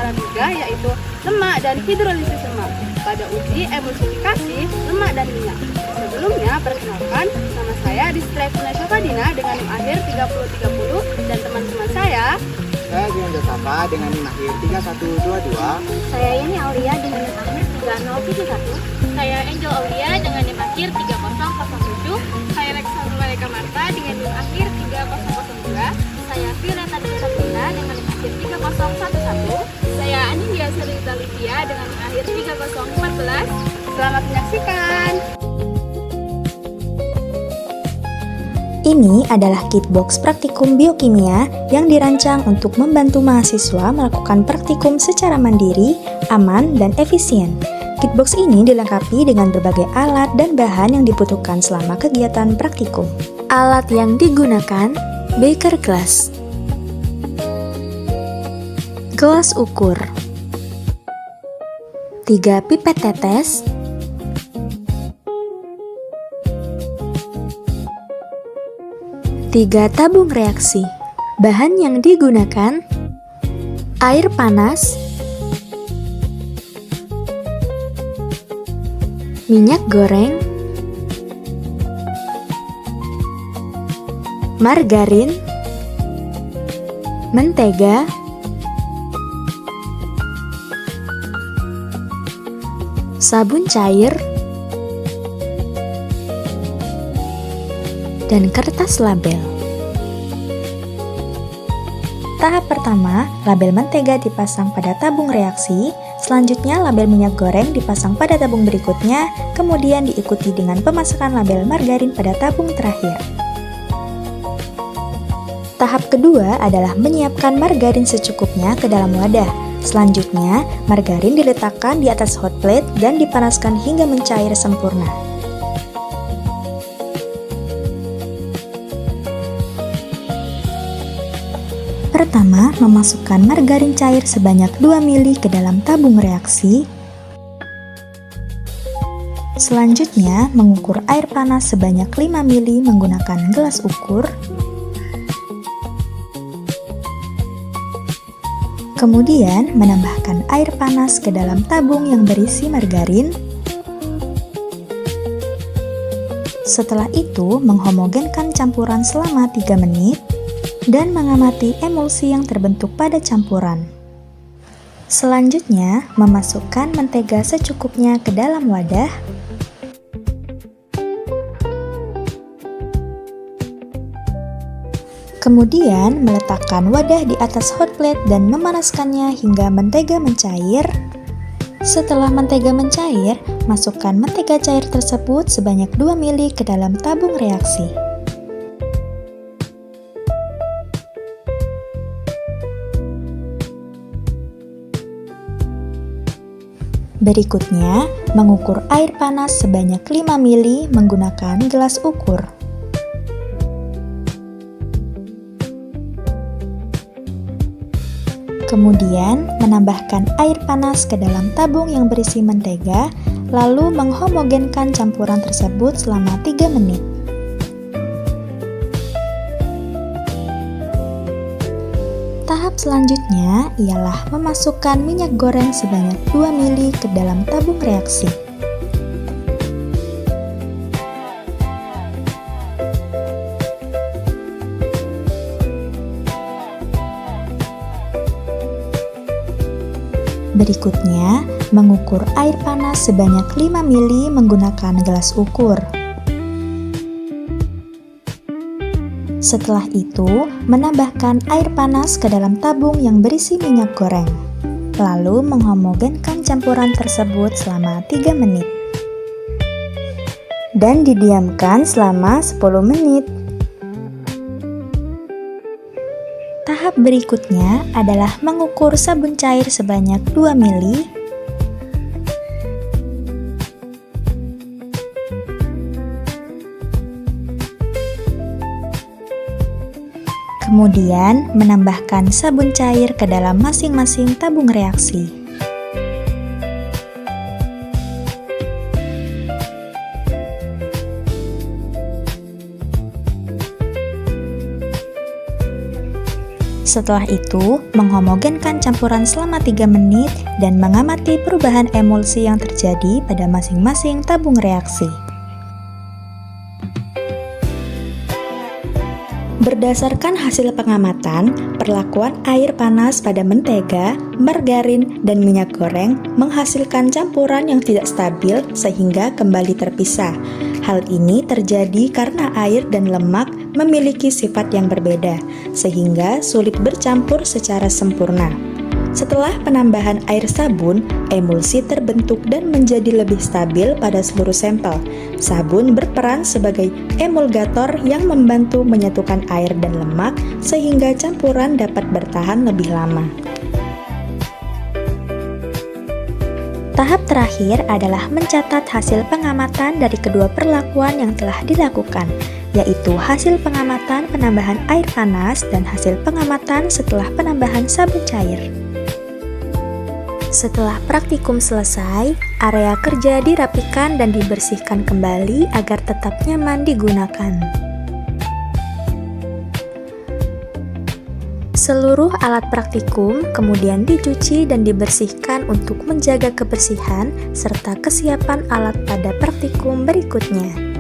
arabica, yaitu lemak dan hidrolisis lemak. Pada uji emulsifikasi lemak dan minyak. Sebelumnya, perkenalkan, nama saya Display Kunaisha Fadina dengan NIM akhir 3030 dan teman-teman saya Ginanjar Safa dengan NIM akhir 3122. Saya Yani Aulia dengan NIM akhir 3071. Saya Angel Aulia dengan NIM akhir 3007. Saya Alexandra Maleka Marta dengan NIM akhir 3002. Saya Violeta Sabrina dengan NIM akhir 3011. Saya Anindya Sarita Livia dengan NIM akhir 3014. Selamat menyaksikan. Ini adalah kitbox praktikum biokimia yang dirancang untuk membantu mahasiswa melakukan praktikum secara mandiri, aman, dan efisien. Kitbox ini dilengkapi dengan berbagai alat dan bahan yang dibutuhkan selama kegiatan praktikum. Alat yang digunakan, beaker glass, gelas ukur, 3 pipet tetes, 3 tabung reaksi. Bahan yang digunakan, air panas, minyak goreng, margarin, mentega, sabun cair, dan kertas label. Tahap pertama, label mentega dipasang pada tabung reaksi, selanjutnya label minyak goreng dipasang pada tabung berikutnya, kemudian diikuti dengan pemasangan label margarin pada tabung terakhir. Tahap kedua adalah menyiapkan margarin secukupnya ke dalam wadah. Selanjutnya, margarin diletakkan di atas hot plate dan dipanaskan hingga mencair sempurna. Pertama, memasukkan margarin cair sebanyak 2 ml ke dalam tabung reaksi. Selanjutnya, mengukur air panas sebanyak 5 ml menggunakan gelas ukur. Kemudian, menambahkan air panas ke dalam tabung yang berisi margarin. Setelah itu, menghomogenkan campuran selama 3 menit. Dan mengamati emulsi yang terbentuk pada campuran. Selanjutnya, memasukkan mentega secukupnya ke dalam wadah. Kemudian, meletakkan wadah di atas hot plate dan memanaskannya hingga mentega mencair. Setelah mentega mencair, masukkan mentega cair tersebut sebanyak 2 ml ke dalam tabung reaksi. Berikutnya, mengukur air panas sebanyak 5 ml menggunakan gelas ukur. Kemudian, menambahkan air panas ke dalam tabung yang berisi mentega, lalu menghomogenkan campuran tersebut selama 3 menit. Tahap selanjutnya ialah memasukkan minyak goreng sebanyak 2 ml ke dalam tabung reaksi. Berikutnya, mengukur air panas sebanyak 5 ml menggunakan gelas ukur. Setelah itu, menambahkan air panas ke dalam tabung yang berisi minyak goreng. Lalu menghomogenkan campuran tersebut selama 3 menit. Dan didiamkan selama 10 menit. Tahap berikutnya adalah mengukur sabun cair sebanyak 2 ml. Kemudian, menambahkan sabun cair ke dalam masing-masing tabung reaksi. Setelah itu, menghomogenkan campuran selama 3 menit dan mengamati perubahan emulsi yang terjadi pada masing-masing tabung reaksi. Berdasarkan hasil pengamatan, perlakuan air panas pada mentega, margarin, dan minyak goreng menghasilkan campuran yang tidak stabil sehingga kembali terpisah. Hal ini terjadi karena air dan lemak memiliki sifat yang berbeda, sehingga sulit bercampur secara sempurna. Setelah penambahan air sabun, emulsi terbentuk dan menjadi lebih stabil pada seluruh sampel. Sabun berperan sebagai emulgator yang membantu menyatukan air dan lemak sehingga campuran dapat bertahan lebih lama. Tahap terakhir adalah mencatat hasil pengamatan dari kedua perlakuan yang telah dilakukan, yaitu hasil pengamatan penambahan air panas dan hasil pengamatan setelah penambahan sabun cair. Setelah praktikum selesai, area kerja dirapikan dan dibersihkan kembali agar tetap nyaman digunakan. Seluruh alat praktikum kemudian dicuci dan dibersihkan untuk menjaga kebersihan serta kesiapan alat pada praktikum berikutnya.